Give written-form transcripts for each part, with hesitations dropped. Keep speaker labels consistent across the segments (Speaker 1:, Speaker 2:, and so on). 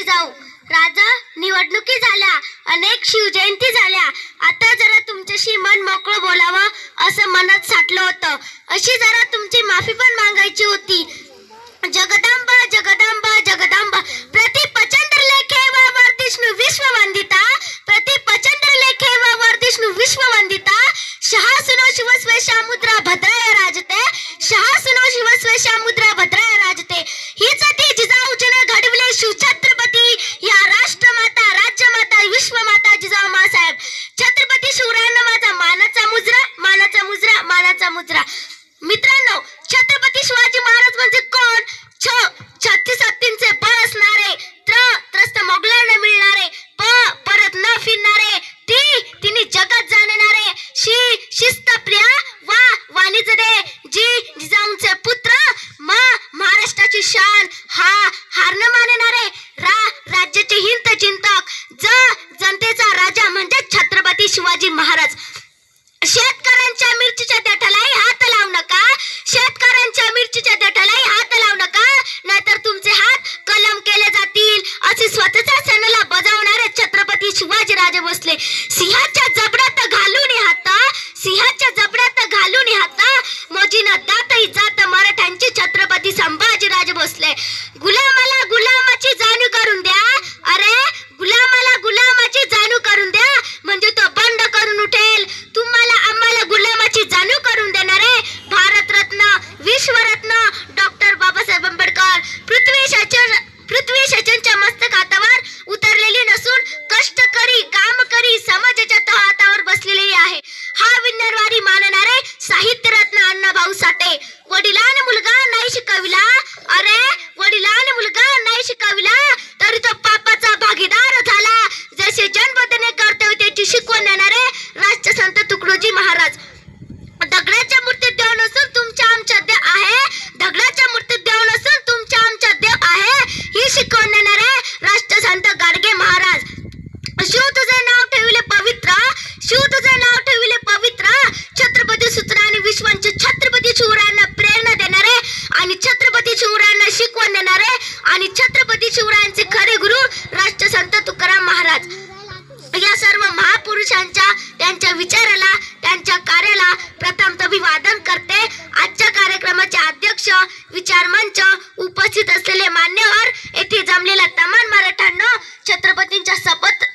Speaker 1: जाऊ राजा, निवडणुकी झाल्या, अनेक शिवजयंती झाल्या. आता जरा तुमच्याशी मन मोकळं बोलावं असं मनात साठलं होतं. अशी जरा तुमची माफी पण मागायची होती. जगदांबा जगदांबा जगदांबा प्रतिपचंद्र लेखे व वर्धिष्णु विश्ववंदिता, प्रतिपचंद्र लेखे व वर्धिष्णु विश्ववंदिता. शहासुनो शिवस्वेशा मुद्रा भद्राय राजते, शहासुनो शिवस्वेशा मुद्रा भद्राय राजते. हीच ती जिजाऊजीने घडविले शिवछत्रपती, या राष्ट्रमाता राज्यमाता विश्वमाता जिजाऊ मासाहेब. छत्रपती शिवरायांना माझा मानाचा मुजरा, मानाचा मुजरा, मानाचा मुजरा. मित्रांनो, छत्रपती शिवाजी महाराज म्हणजे कोण? छत्तीस हत्तींचे बळ असणारे, त्रस्त मोगलांना मिळणारे, परत न फिरणारे, तिने जगात जाणणारे, शिस्तप्रिय वा वाणिजदे जिजाऊंचे पुत्र, महाराष्ट्राची शान, हार न मानणारे, राज्याचे हित चिंतक, जनतेचा राजा म्हणजे छत्रपती शिवाजी महाराज. शेतकऱ्यांच्या मिरचीच्या देठालाही हात लावू नका, शेतकऱ्यांच्या मिरचीच्या देठालाही हात लावू नका, नाहीतर तुमचे हात कलम केले जातील, असे स्वतःच्या सणाला बजावणारे छत्रपती शिवाजी राजे भोसले. सिंहाच्या जबड्यात घालून हात, सिंहाच्या जबड्यात घालून हात, मोजीन दातही जात मराठ्यांची छत्रपती संभाजी राजे भोसले. गुलामाला गुलामाची जाणीव करून द्या, अरे गुलामाला गुलामाची जाणीव करून द्या, म्हणजे तो बंड करून उठेल. तुम्हाला आम्हाला गुलामाची जाणीव करून देणारे भारतरत्न विश्वरत्न डॉक्टर बाबासाहेब आंबेडकर पृथ्वी शासनच्या मस्तकावर उतरलेली नसून कष्टकरी कामकरी समाजाच्या तळावर बसलेली आहे. हा विज्ञानवादी मानणारे साहित्यरत्न अण्णाभाऊ साठे. वडिलांनी मुलगा नाही शिकविला, अरे वडिलांनी मुलगा नाही शिकविला, तरी तो पापाचा भागीदार झाला. जसे जन्मदिने कर्तव्य त्याची शिकवण देणारे राष्ट्रसंत तुकडोजी महाराज. दगडाच्या मूर्तीत देव नसून तुमच्या आमच्या देव आहे, दगडाच्या मूर्तीत देव नसून तुमच्या आमच्या देव आहे, ही शिकवण देणारे राष्ट्रसंत गाडगे महाराज. शिव तुझे नाव ठेविले पवित्र, शिव तुझे नाव ठेविले पवित्र. छत्रपती सूत्राने विश्वांचे छत्रपती शिवरायांना प्रेरणा देणारे आणि छत्रपती शिवरायांना शिकवण देणारे आणि छत्रपती शिवरायांचे खरे गुरु राष्ट्रसंत तुकाराम महाराज. या सर्व महापुरुषांच्या त्यांच्या विचाराला त्यांच्या कार्याला प्रथम अभिवादन करते. आजच्या कार्यक्रमाचे अध्यक्ष, विचार मंच, उपस्थित असलेले मान्यवर, येथे जमलेल्या तमाम मराठ्यांना, छत्रपतींच्या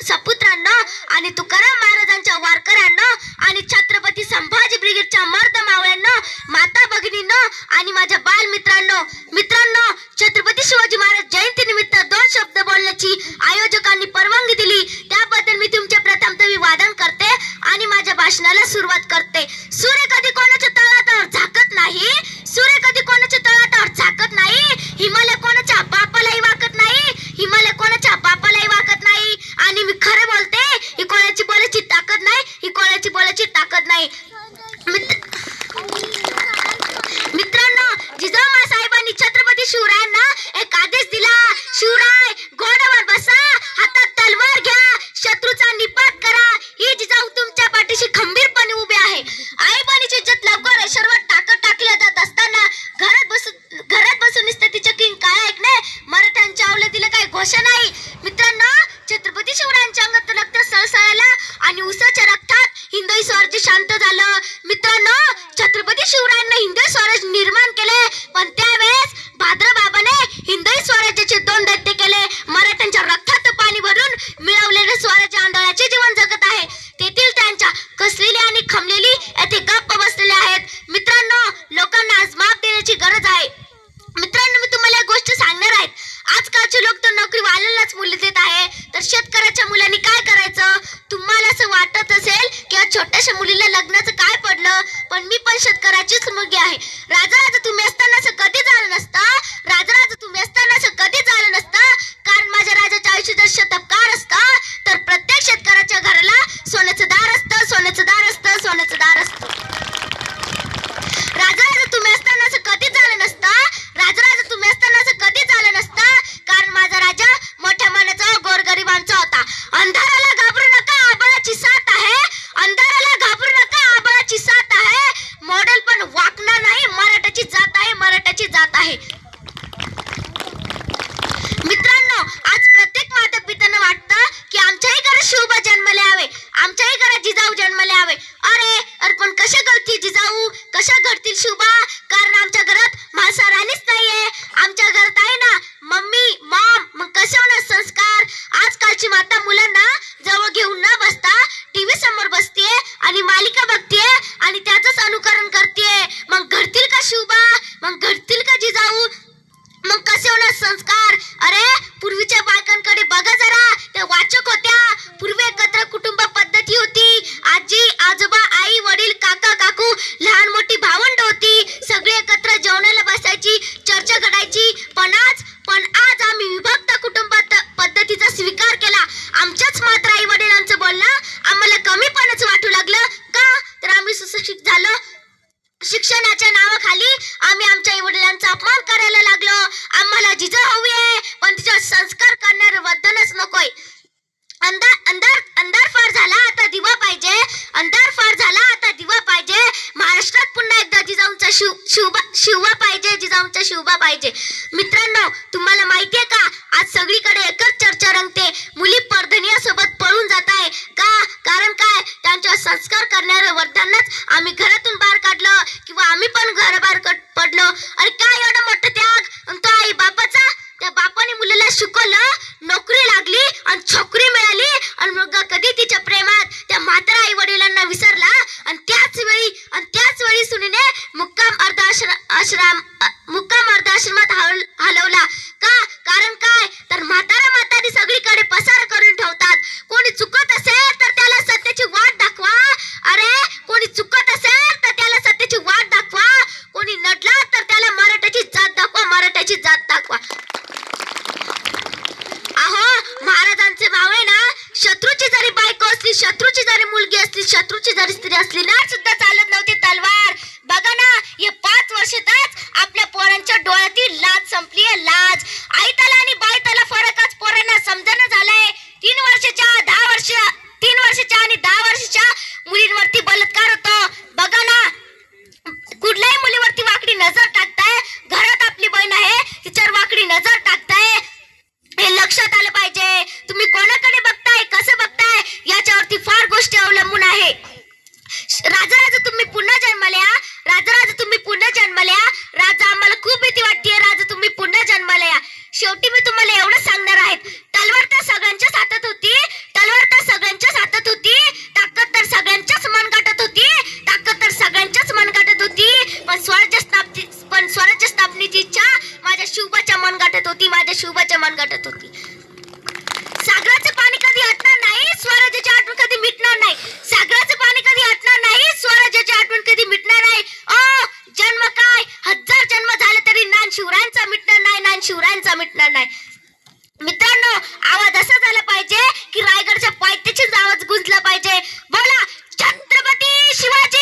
Speaker 1: सपुत्रांना आणि तुकाराम महाराजांच्या वारकऱ्यांना आणि छत्रपती संभाजी ब्रिगेडच्या मर्द मावळ्यांना, माता भगिनींना आणि माझ्या बाल मित्रांनो, छत्रपती शिवाजी महाराज जयंती निमित्त 2 शब्द बोलण्याची आयोजकांनी परवानगी दिली, त्याबद्दल मी तुमचे प्रथम अभिवादन करते आणि माझ्या भाषणाला सुरुवात करते. सूर्य कधी कोणाच्या तळावर झाकत नाही, सूर्य कधी कोणाच्या तळावर झाकत नाही, हिमालय कोणाच्या बापालाही वाकत नाही, हिमालय कोणाच्या बापालाही वाकत नाही. आणि मी खरे बोलते, ही कोणाची बोलायची ताकद नाही, ही कोणाची बोलायची ताकद नाही. मित्रांनो, जिजाऊ साहेबांनी छत्रपती शिवरायांना एक आदेश दिला. शिवराय घोड्यावर बसा, हातात तलवार घ्या, शत्रूचा निपात करा. ही जिजाऊ तुमच्या पाठीशी खंबीरपणे उभे आहे. आई बहिणीची इज्जत लवकर ऐश्वर्यावर टाकल्या जात असताना घरात बसून तिच्या किंग काय ऐकणे, मराठ्यांच्या अवलादीला काही घोषणा नाही. मित्रांनो, छत्रपती शिवरायांच्या अंगात रक्त सळसळायला आणि उसाच्या रक्तात हिंदवी स्वराज्य शांत झालं. मित्रांनो, छत्रपती शिवरायांना हिंदवी स्वराज्य निर्माण केले, पण त्यावेळेस भाद्रबाबाने हिंदवी स्वराज्याचे 2 दैत्य केले. मराठ्यांच्या रक्तात पाणी भरून मिळवलेले स्वराज्य आंदोलनाचे जीवन जगत आहे. तेथील त्यांच्या कसलेली आणि खमलेली येथे गप्प बसलेले आहेत. मित्रांनो, लोकांना आज माफ देण्याची गरज आहे. मित्रांनो, मी तुम्हाला एक गोष्ट सांगणार आहे. आजकालचे लोक तर नोकरी वाल्यालाच मूल्य देत आहे, तर शेतकऱ्याच्या मुलांनी काय करायचं? तुम्हाला असं वाटत असेल की छोट्याशा मुलीला लग्नाचं काय पडलं, पण मी पण शेतकऱ्याचीच मुलगी आहे. राजा तुम्ही असताना असं कधी झालं नसतं, राजा तुम्ही असताना असं कधी झालं नसतं, कारण माझ्या राजाच्या आयुष्य जर शतककार असतं तर प्रत्येक शेतकऱ्याच्या घराला सोन्याचं दार असतं, सोन्याचं दार असतं, सोन्याचं दार असतं. राजा तुम्ही असताना असं कधी झालं नसतं, राजा तुम्ही असताना असं कधी झालं नसतं, कारण माझा राजा मोठ्या मनाचा गोरगरिबांचा होता. अंधाराला घाबरू नका, आबाळाची साथ आहे, अंधाराला घाबरू नका, आबाळाची साथ आहे. मॉडेल पण वाकणार नाही, मराठाची तरंगते. मुली परधनियासोबत पळून जात आहे का? कारण काय? त्यांच्यावर संस्कार करणाऱ्या वडिलांनाच आम्ही घरातून बाहेर काढलं किंवा आम्ही पण घराबाहेर पडलो. अरे काय एवढा मोठा त्याग? आणि तो आई बापाचा, त्या बापाने मुलीला शिकवलं, नोकरी लागली आणि छोकरी मिळाली आणि मुलगा कधी तिच्या प्रेमात त्या म्हातारा आई वडिलांना विसरला. आणि त्याच वेळी सुनीने मुक्काम अर्धाश्रमात हलवला का? कारण काय? तर म्हातारी सगळीकडे पसार करून ठेवतात. कोणी चुकत असेल तर त्याला सत्याची वाट दाखवा. अरे कोणी चुकत असेल तर त्याला सत्याची वाट दाखवा. कोणी नडला तर त्याला मराठ्याची जात दाखवा, मराठ्याची जात दाखवा. अहो महाराजांचे भाव आहे ना, शत्रूची जरी बायको असली, शत्रूची जरी मुलगी असली, शत्रूची जरी स्त्री असली ना सुद्धा चालत नव्हती तलवार. बघा ना, या 5 वर्षातच आपल्या पोरांच्या डोळ्यातील लाज संपली आहे, लाज. आईताला आणि बाईताला फरकच पोरांना समजणं झालंय. 3 वर्षाच्या आणि 10 वर्षाच्या मुलींवरती बलात्कार होतो. बघा ना, कुठल्याही मुलीवरती वाकडी नजर टाकताय. घरात आपली बहीण आहे, तिच्यावर वाकडी नजर टाकताय. हे लक्षात आलं पाहिजे. तुम्ही कोणाकडे बघताय, कसं बघताय, याच्यावरती फार गोष्टी अवलंबून आहे. राजा तुम्ही पुन्हा जन्मल्या. राजा आम्हाला खूप भीती वाटते. राजा तुम्ही पुन्हा जन्मल्या. शेवटी मी तुम्हाला एवढं सांगणार आहे, तलवार तर सगळ्यांच्याच हातात होती. ताकद तर सगळ्यांच्याच मनगटात होती. पण स्वराज्य स्थापनेची इच्छा माझ्या शिवबाच्या मनगटात होती. सागराचं पाणी कधी हटणार नाही, स्वराज्याची आठवण कधी मिटणार नाही. सागराचं पाणी कधी हटणार नाही, स्वराज्याची आठवण कधी मिटणार नाही. जन्म काय 1000 जन्म झाले तरी नान शिवरायांचा मिटणार नाही. मित्रांनो, आवाज असा झाला पाहिजे की रायगडच्या पायथ्याशीच आवाज गुंजला पाहिजे. बोला छत्रपती शिवाजी